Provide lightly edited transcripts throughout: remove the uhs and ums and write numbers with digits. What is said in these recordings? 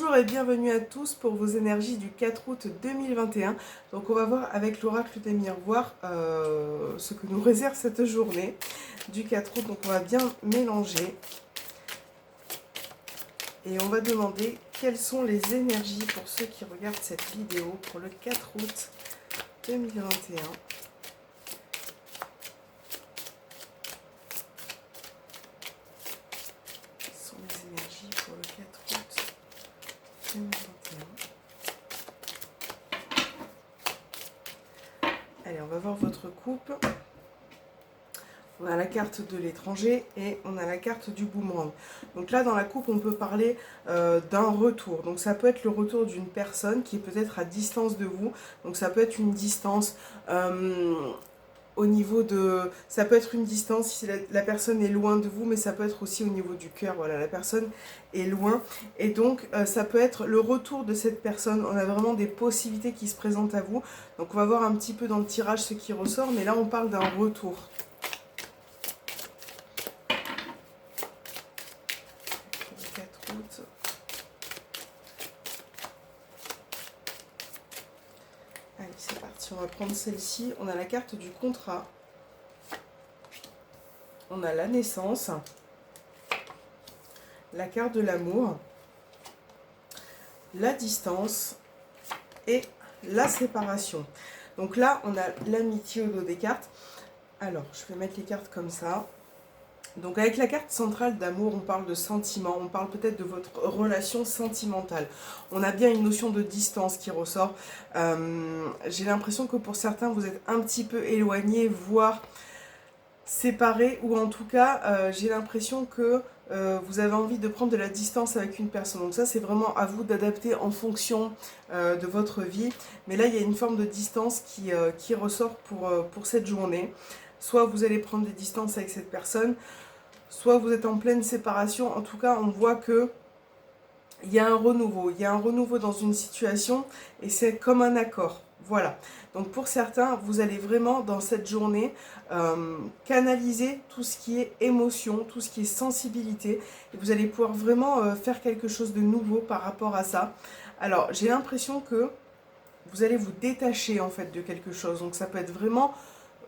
Bonjour et bienvenue à tous pour vos énergies du 4 août 2021. Donc on va voir avec l'oracle des miroirs ce que nous réserve cette journée du 4 août. Donc on va bien mélanger et on va demander quelles sont les énergies pour ceux qui regardent cette vidéo pour le 4 août 2021. Quelles sont les énergies pour le 4 août 2021. Allez, on va voir votre coupe. On a la carte de l'étranger et on a la carte du boomerang. Donc là, dans la coupe, on peut parler d'un retour. Donc ça peut être le retour d'une personne qui est peut-être à distance de vous. Donc ça peut être une distance au niveau de... Ça peut être une distance si la personne est loin de vous, mais ça peut être aussi au niveau du cœur. Voilà, la personne est loin. Et donc, ça peut être le retour de cette personne. On a vraiment des possibilités qui se présentent à vous. Donc on va voir un petit peu dans le tirage ce qui ressort. Mais là, on parle d'un retour. Allez, c'est parti, on va prendre celle-ci. On a la carte du contrat. On a la naissance. La carte de l'amour. La distance. Et la séparation. Donc là, on a l'amitié au dos des cartes. Alors, je vais mettre les cartes comme ça. Donc avec la carte centrale d'amour, on parle de sentiments, on parle peut-être de votre relation sentimentale. On a bien une notion de distance qui ressort. J'ai l'impression que pour certains, vous êtes un petit peu éloignés, voire séparés, ou en tout cas, j'ai l'impression que vous avez envie de prendre de la distance avec une personne. Donc ça, c'est vraiment à vous d'adapter en fonction de votre vie. Mais là, il y a une forme de distance qui ressort pour cette journée. Soit vous allez prendre des distances avec cette personne, soit vous êtes en pleine séparation. En tout cas, on voit que il y a un renouveau. Il y a un renouveau dans une situation et c'est comme un accord. Voilà. Donc pour certains, vous allez vraiment dans cette journée canaliser tout ce qui est émotion, tout ce qui est sensibilité. Et vous allez pouvoir vraiment faire quelque chose de nouveau par rapport à ça. Alors, j'ai l'impression que vous allez vous détacher en fait de quelque chose. Donc ça peut être vraiment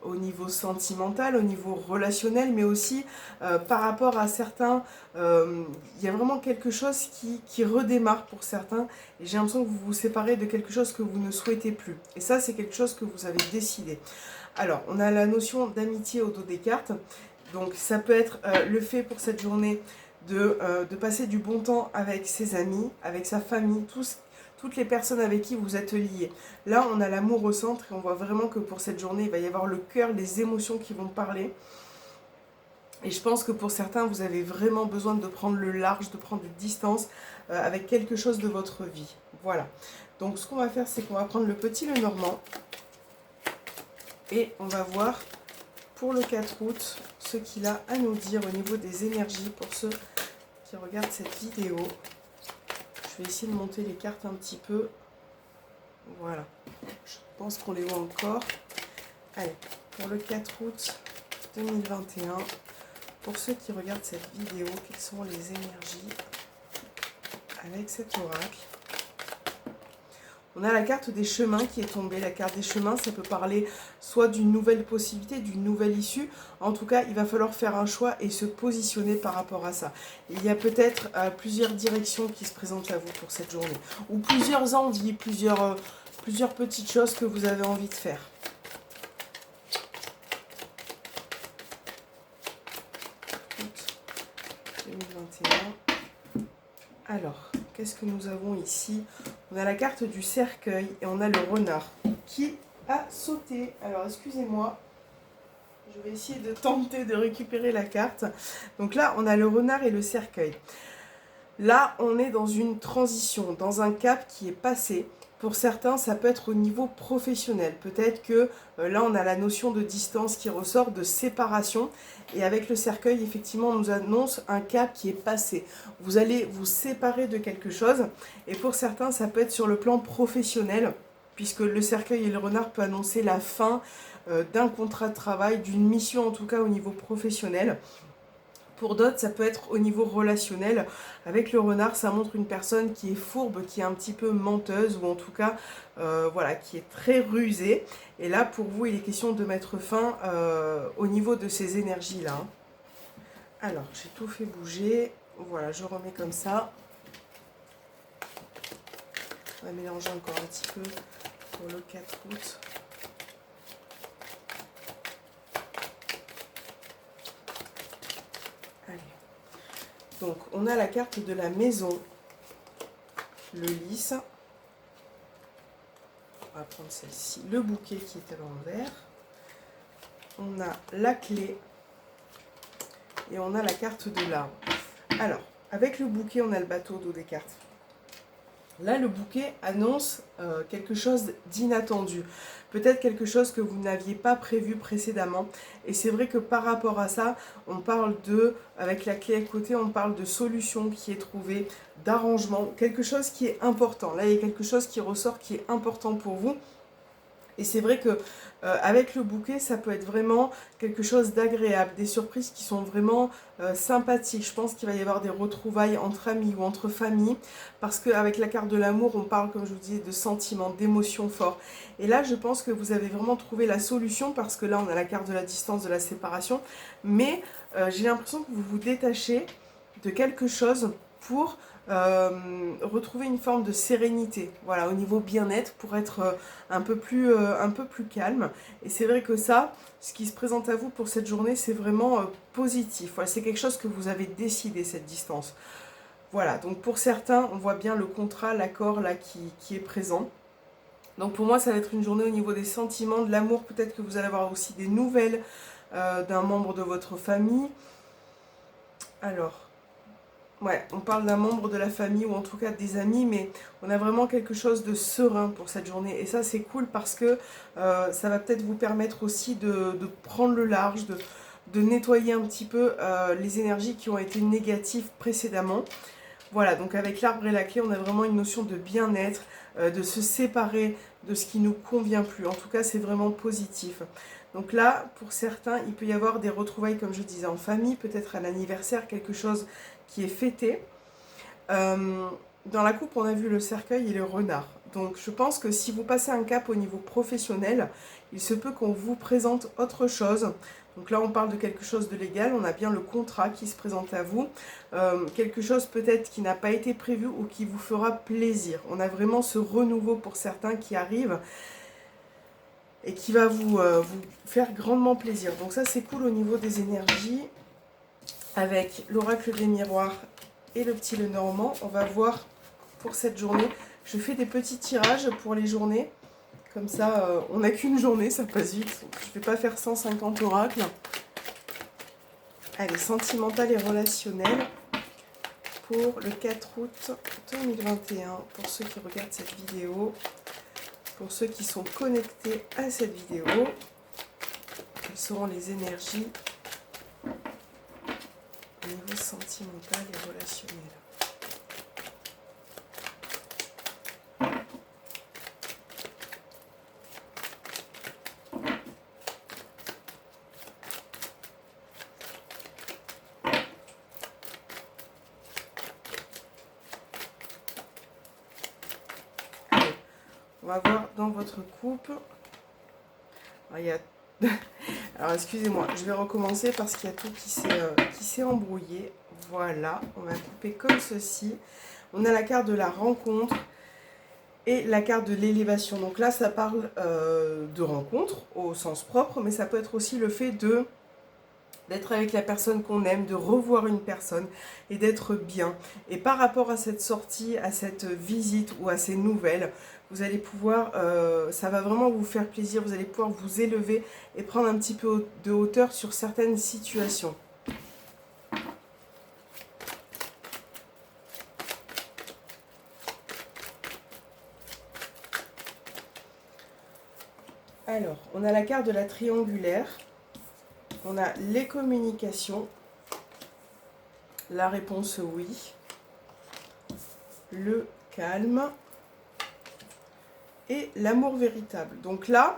au niveau sentimental, au niveau relationnel, mais aussi par rapport à certains, il y a vraiment quelque chose qui redémarre pour certains, et j'ai l'impression que vous vous séparez de quelque chose que vous ne souhaitez plus. Et ça, c'est quelque chose que vous avez décidé. Alors, on a la notion d'amitié au dos des cartes, donc ça peut être le fait pour cette journée de passer du bon temps avec ses amis, avec sa famille, toutes les personnes avec qui vous êtes liés. Là, on a l'amour au centre et on voit vraiment que pour cette journée, il va y avoir le cœur, les émotions qui vont parler. Et je pense que pour certains, vous avez vraiment besoin de prendre le large, de prendre des distances avec quelque chose de votre vie. Voilà. Donc, ce qu'on va faire, c'est qu'on va prendre le petit Lenormand et on va voir pour le 4 août ce qu'il a à nous dire au niveau des énergies pour ceux qui regardent cette vidéo. Je vais essayer de monter les cartes un petit peu. Voilà. Je pense qu'on les voit encore. Allez, pour le 4 août 2021, pour ceux qui regardent cette vidéo, quelles sont les énergies avec cet oracle? On a la carte des chemins qui est tombée. La carte des chemins, ça peut parler soit d'une nouvelle possibilité, d'une nouvelle issue. En tout cas, il va falloir faire un choix et se positionner par rapport à ça. Il y a peut-être plusieurs directions qui se présentent à vous pour cette journée. Ou plusieurs envies, plusieurs petites choses que vous avez envie de faire. Août 2021. Alors, qu'est-ce que nous avons ici? On a la carte du cercueil et on a le renard qui a sauté. Alors, excusez-moi, je vais essayer de tenter de récupérer la carte. Donc là, on a le renard et le cercueil. Là, on est dans une transition, dans un cap qui est passé. Pour certains, ça peut être au niveau professionnel. Peut-être que là, on a la notion de distance qui ressort, de séparation. Et avec le cercueil, effectivement, on nous annonce un cap qui est passé. Vous allez vous séparer de quelque chose. Et pour certains, ça peut être sur le plan professionnel, puisque le cercueil et le renard peuvent annoncer la fin d'un contrat de travail, d'une mission en tout cas au niveau professionnel. Pour d'autres, ça peut être au niveau relationnel. Avec le renard, ça montre une personne qui est fourbe, qui est un petit peu menteuse, ou en tout cas, voilà, qui est très rusée. Et là, pour vous, il est question de mettre fin au niveau de ces énergies-là. Alors, j'ai tout fait bouger. Voilà, je remets comme ça. On va mélanger encore un petit peu pour le 4 août. Allez. Donc, on a la carte de la maison, le lys. On va prendre celle-ci, le bouquet qui est à l'envers. On a la clé et on a la carte de l'arbre. Alors, avec le bouquet, on a le bateau d'eau des cartes. Là, le bouquet annonce quelque chose d'inattendu. Peut-être quelque chose que vous n'aviez pas prévu précédemment. Et c'est vrai que par rapport à ça, on parle avec la clé à côté, on parle de solution qui est trouvée, d'arrangement, quelque chose qui est important. Là, il y a quelque chose qui ressort qui est important pour vous. Et c'est vrai que avec le bouquet, ça peut être vraiment quelque chose d'agréable, des surprises qui sont vraiment sympathiques. Je pense qu'il va y avoir des retrouvailles entre amis ou entre familles, parce qu'avec la carte de l'amour, on parle, comme je vous disais, de sentiments, d'émotions forts. Et là, je pense que vous avez vraiment trouvé la solution, parce que là, on a la carte de la distance, de la séparation, mais j'ai l'impression que vous vous détachez de quelque chose pour retrouver une forme de sérénité, voilà, au niveau bien-être, pour être un peu plus calme. Et c'est vrai que ça, ce qui se présente à vous pour cette journée, c'est vraiment positif. Voilà, c'est quelque chose que vous avez décidé, cette distance. Voilà, donc pour certains, on voit bien le contrat, l'accord là qui est présent. Donc pour moi, ça va être une journée au niveau des sentiments, de l'amour. Peut-être que vous allez avoir aussi des nouvelles d'un membre de votre famille. Alors, ouais, on parle d'un membre de la famille ou en tout cas des amis, mais on a vraiment quelque chose de serein pour cette journée. Et ça, c'est cool parce que ça va peut-être vous permettre aussi de prendre le large, de nettoyer un petit peu les énergies qui ont été négatives précédemment. Voilà, donc avec l'arbre et la clé, on a vraiment une notion de bien-être, de se séparer de ce qui ne nous convient plus. En tout cas, c'est vraiment positif. Donc là, pour certains, il peut y avoir des retrouvailles, comme je disais, en famille, peut-être à l'anniversaire, quelque chose qui est fêté. Dans la coupe, on a vu le cercueil et le renard. Donc je pense que si vous passez un cap au niveau professionnel, il se peut qu'on vous présente autre chose. Donc là, on parle de quelque chose de légal, on a bien le contrat qui se présente à vous. Quelque chose peut-être qui n'a pas été prévu ou qui vous fera plaisir. On a vraiment ce renouveau pour certains qui arrive et qui va vous faire grandement plaisir. Donc ça, c'est cool au niveau des énergies. Avec l'oracle des miroirs et le petit Lenormand, on va voir pour cette journée. Je fais des petits tirages pour les journées. Comme ça, on n'a qu'une journée, ça passe vite. Je ne vais pas faire 150 oracles. Allez, sentimental et relationnel pour le 4 août 2021. Pour ceux qui regardent cette vidéo, pour ceux qui sont connectés à cette vidéo, quelles seront les énergies au niveau sentimental et relationnel? On va voir dans votre couple. Alors excusez-moi, je vais recommencer parce qu'il y a tout qui s'est embrouillé. Voilà, on va couper comme ceci. On a la carte de la rencontre et la carte de l'élévation. Donc là, ça parle de rencontre au sens propre, mais ça peut être aussi le fait d'être avec la personne qu'on aime, de revoir une personne et d'être bien. Et par rapport à cette sortie, à cette visite ou à ces nouvelles, vous allez pouvoir, ça va vraiment vous faire plaisir, vous allez pouvoir vous élever et prendre un petit peu de hauteur sur certaines situations. Alors, on a la carte de la triangulaire. On a les communications, la réponse oui, le calme et l'amour véritable. Donc là,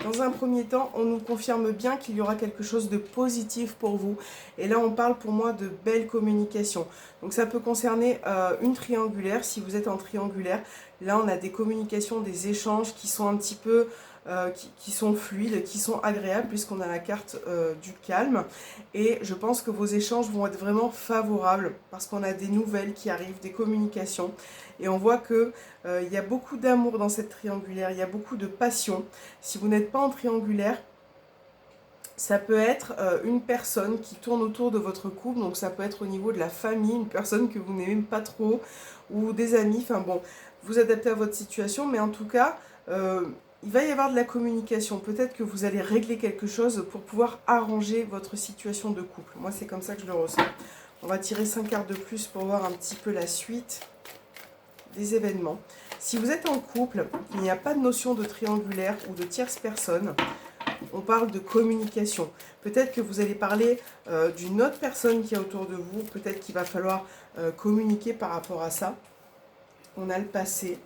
Dans un premier temps, on nous confirme bien qu'il y aura quelque chose de positif pour vous. Et là, on parle pour moi de belle communication. Donc ça peut concerner une triangulaire, si vous êtes en triangulaire. Là, on a des communications, des échanges qui sont un petit peu... qui sont fluides, qui sont agréables, puisqu'on a la carte du calme. Et je pense que vos échanges vont être vraiment favorables, parce qu'on a des nouvelles qui arrivent, des communications. Et on voit que il y a beaucoup d'amour dans cette triangulaire, il y a beaucoup de passion. Si vous n'êtes pas en triangulaire, ça peut être une personne qui tourne autour de votre couple, donc ça peut être au niveau de la famille, une personne que vous n'aimez pas trop, ou des amis, enfin bon, vous adaptez à votre situation, mais en tout cas, il va y avoir de la communication. Peut-être que vous allez régler quelque chose pour pouvoir arranger votre situation de couple. Moi, c'est comme ça que je le ressens. On va tirer 5 cartes de plus pour voir un petit peu la suite des événements. Si vous êtes en couple, il n'y a pas de notion de triangulaire ou de tierce personne. On parle de communication. Peut-être que vous allez parler d'une autre personne qui est autour de vous. Peut-être qu'il va falloir communiquer par rapport à ça. On a le passé.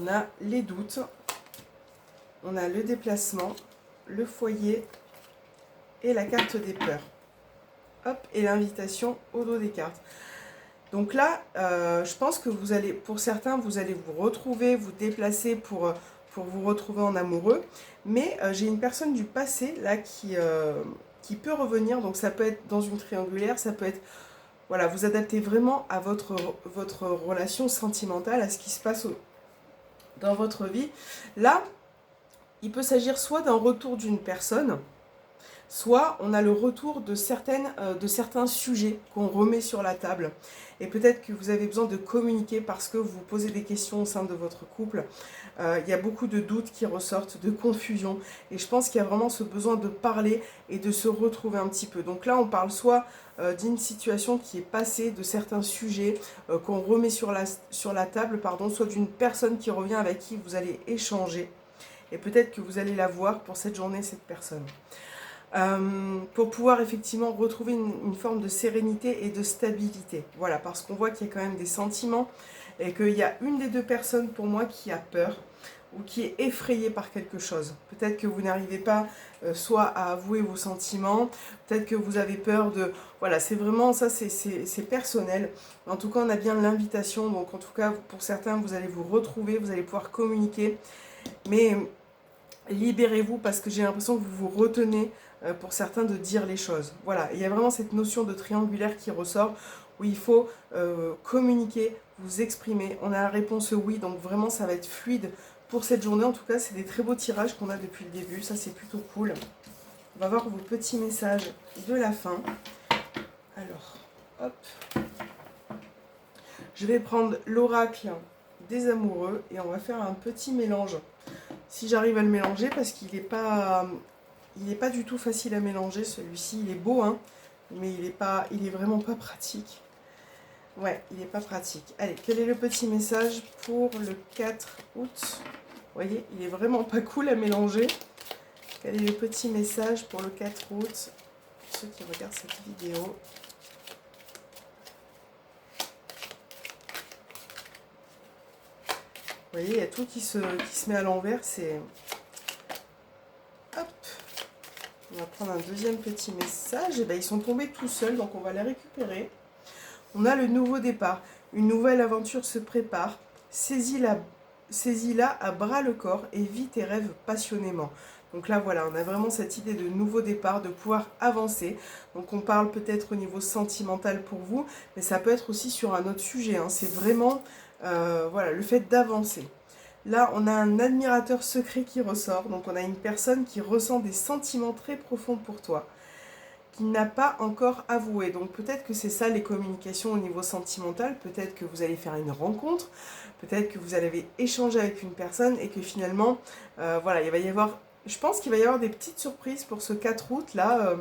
On a les doutes. On a le déplacement, le foyer et la carte des peurs. Hop, et l'invitation au dos des cartes. Donc là, je pense que vous allez, pour certains, vous allez vous retrouver, vous déplacer pour vous retrouver en amoureux. Mais j'ai une personne du passé là qui peut revenir. Donc ça peut être dans une triangulaire, ça peut être, voilà, vous adaptez vraiment à votre relation sentimentale, à ce qui se passe dans votre vie. Là, il peut s'agir soit d'un retour d'une personne, soit on a le retour de certains sujets qu'on remet sur la table. Et peut-être que vous avez besoin de communiquer parce que vous posez des questions au sein de votre couple. Il y a beaucoup de doutes qui ressortent, de confusion. Et je pense qu'il y a vraiment ce besoin de parler et de se retrouver un petit peu. Donc là, on parle soit d'une situation qui est passée, de certains sujets qu'on remet sur la table, pardon, soit d'une personne qui revient avec qui vous allez échanger. Et peut-être que vous allez la voir pour cette journée, cette personne. Pour pouvoir effectivement retrouver une forme de sérénité et de stabilité. Voilà, parce qu'on voit qu'il y a quand même des sentiments et qu'il y a une des deux personnes pour moi qui a peur ou qui est effrayée par quelque chose. Peut-être que vous n'arrivez pas soit à avouer vos sentiments, peut-être que vous avez peur de... Voilà, c'est vraiment ça, c'est personnel. En tout cas, on a bien l'invitation, donc en tout cas, pour certains, vous allez vous retrouver, vous allez pouvoir communiquer, mais... libérez-vous parce que j'ai l'impression que vous vous retenez pour certains de dire les choses. Voilà, il y a vraiment cette notion de triangulaire qui ressort où il faut communiquer, vous exprimer. On a la réponse oui, donc vraiment ça va être fluide pour cette journée. En tout cas, c'est des très beaux tirages qu'on a depuis le début, ça c'est plutôt cool. On va voir vos petits messages de la fin. Alors, hop. Je vais prendre l'oracle des amoureux et on va faire un petit mélange. Si j'arrive à le mélanger, parce qu'il n'est pas du tout facile à mélanger, celui-ci. Il est beau, hein, mais il est vraiment pas pratique. Ouais, il n'est pas pratique. Allez, quel est le petit message pour le 4 août? Vous voyez, il est vraiment pas cool à mélanger. Quel est le petit message pour le 4 août? Pour ceux qui regardent cette vidéo. Vous voyez, il y a tout qui se met à l'envers, c'est... Hop. On va prendre un deuxième petit message. Et bien, ils sont tombés tout seuls, donc on va les récupérer. On a le nouveau départ. Une nouvelle aventure se prépare. Saisis-la à bras le corps et vis tes rêves passionnément. Donc là, voilà, on a vraiment cette idée de nouveau départ, de pouvoir avancer. Donc on parle peut-être au niveau sentimental pour vous, mais ça peut être aussi sur un autre sujet, hein. C'est vraiment... voilà, le fait d'avancer. Là, on a un admirateur secret qui ressort. Donc, on a une personne qui ressent des sentiments très profonds pour toi, qui n'a pas encore avoué. Donc, peut-être que c'est ça les communications au niveau sentimental. Peut-être que vous allez faire une rencontre. Peut-être que vous allez échanger avec une personne et que finalement, voilà, il va y avoir... Je pense qu'il va y avoir des petites surprises pour ce 4 août là.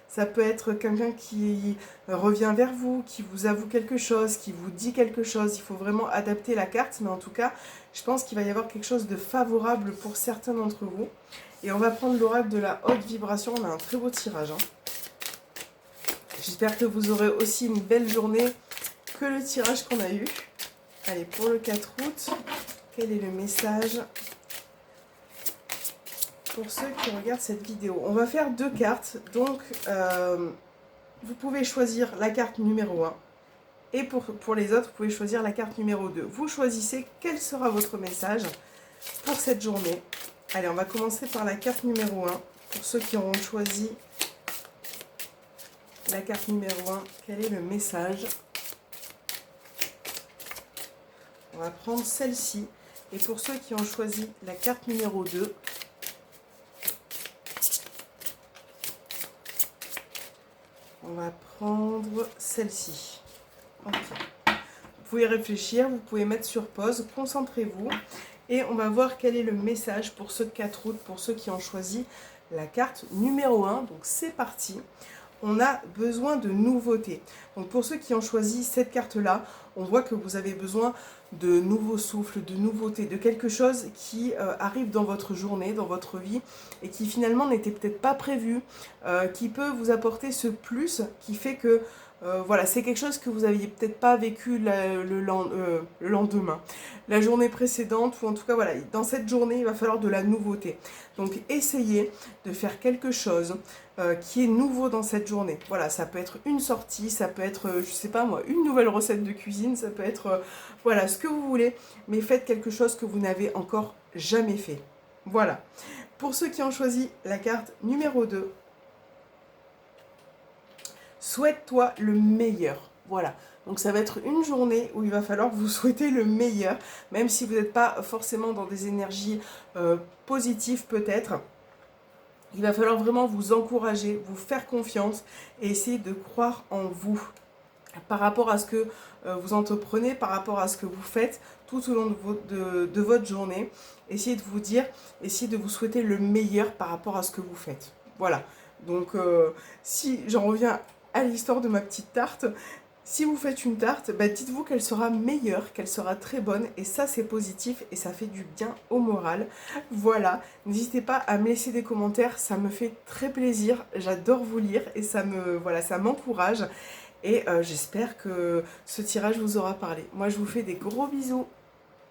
Ça peut être quelqu'un qui revient vers vous, qui vous avoue quelque chose, qui vous dit quelque chose. Il faut vraiment adapter la carte, mais en tout cas, je pense qu'il va y avoir quelque chose de favorable pour certains d'entre vous. Et on va prendre l'oracle de la haute vibration. On a un très beau tirage, hein. J'espère que vous aurez aussi une belle journée que le tirage qu'on a eu. Allez, pour le 4 août, quel est le message ? pour ceux qui regardent cette vidéo. On va faire 2 cartes. Donc, vous pouvez choisir la carte numéro 1. Et pour les autres, vous pouvez choisir la carte numéro 2. Vous choisissez quel sera votre message pour cette journée. Allez, on va commencer par la carte numéro 1. Pour ceux qui auront choisi la carte numéro 1, quel est le message? On va prendre celle-ci. Et pour ceux qui ont choisi la carte numéro 2, on va prendre celle-ci. Ok. Vous pouvez réfléchir, vous pouvez mettre sur pause, concentrez-vous. Et on va voir quel est le message pour ce 4 août, pour ceux qui ont choisi la carte numéro 1. Donc c'est parti. On a besoin de nouveautés. Donc pour ceux qui ont choisi cette carte-là, on voit que vous avez besoin de nouveaux souffles, de nouveautés, de quelque chose qui arrive dans votre journée, dans votre vie, et qui finalement n'était peut-être pas prévu, qui peut vous apporter ce plus qui fait que voilà, c'est quelque chose que vous n'aviez peut-être pas vécu le lendemain, la journée précédente, ou en tout cas voilà, dans cette journée il va falloir de la nouveauté. Donc essayez de faire quelque chose qui est nouveau dans cette journée. Voilà, ça peut être une sortie, ça peut être, je sais pas moi, une nouvelle recette de cuisine, ça peut être, voilà, ce que vous voulez, mais faites quelque chose que vous n'avez encore jamais fait. Voilà. Pour ceux qui ont choisi la carte numéro 2, souhaite-toi le meilleur. Voilà. Donc ça va être une journée où il va falloir vous souhaiter le meilleur, même si vous n'êtes pas forcément dans des énergies positives peut-être. Il va falloir vraiment vous encourager, vous faire confiance et essayer de croire en vous par rapport à ce que vous entreprenez, par rapport à ce que vous faites tout au long de votre journée. Essayez de vous dire, essayez de vous souhaiter le meilleur par rapport à ce que vous faites. Voilà. Donc si j'en reviens à l'histoire de ma petite tarte, si vous faites une tarte, bah dites-vous qu'elle sera meilleure, qu'elle sera très bonne, et ça c'est positif et ça fait du bien au moral. Voilà, n'hésitez pas à me laisser des commentaires, ça me fait très plaisir, j'adore vous lire et ça m'encourage. Et j'espère que ce tirage vous aura parlé. Moi je vous fais des gros bisous.